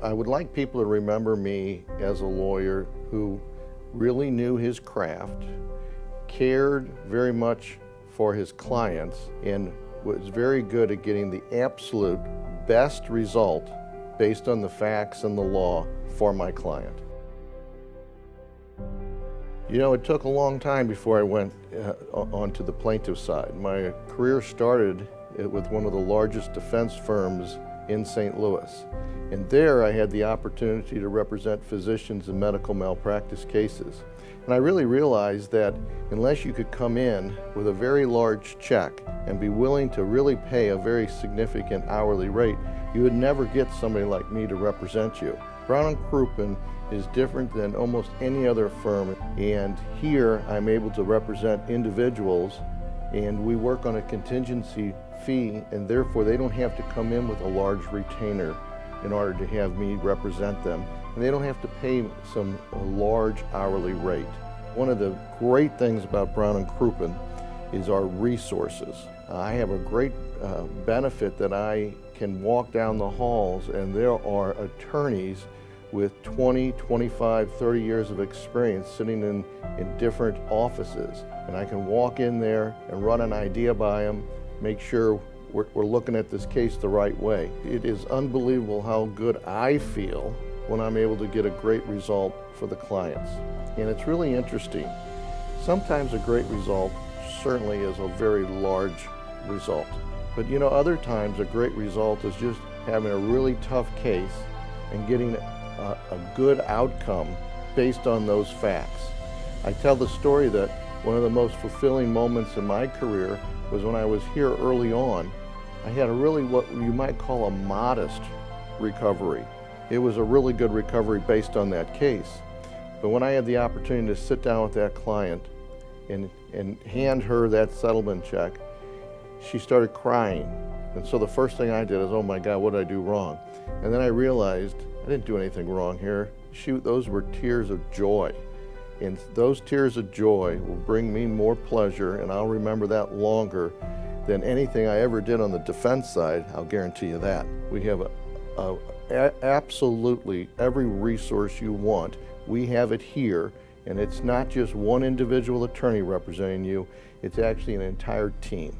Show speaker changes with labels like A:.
A: I would like people to remember me as a lawyer who really knew his craft, cared very much for his clients, and was very good at getting the absolute best result based on the facts and the law for my client. You know, it took a long time before I went onto the plaintiff side. My career started with one of the largest defense firms in St. Louis. And there I had the opportunity to represent physicians in medical malpractice cases. And I really realized that unless you could come in with a very large check and be willing to really pay a very significant hourly rate, you would never get somebody like me to represent you. Brown & Crouppen is different than almost any other firm, and here I'm able to represent individuals, and we work on a contingency fee, and therefore they don't have to come in with a large retainer in order to have me represent them, and they don't have to pay a large hourly rate. One of the great things about Brown & Crouppen is our resources. I have a great benefit that I can walk down the halls and there are attorneys with 20, 25, 30 years of experience sitting in different offices. And I can walk in there and run an idea by them, make sure we're looking at this case the right way. It is unbelievable how good I feel when I'm able to get a great result for the clients. And it's really interesting. Sometimes a great result certainly is a very large result. But you know, other times a great result is just having a really tough case and getting a good outcome based on those facts. I tell the story that one of the most fulfilling moments in my career was when I was here early on. I had a really, what you might call a modest recovery. It was a really good recovery based on that case. But when I had the opportunity to sit down with that client and hand her that settlement check, she started crying. And so the first thing I did is, oh my God, what did I do wrong? And then I realized I didn't do anything wrong here. Those were tears of joy. And those tears of joy will bring me more pleasure, and I'll remember that longer than anything I ever did on the defense side. I'll guarantee you that. We have absolutely every resource you want. We have it here, and it's not just one individual attorney representing you, it's actually an entire team.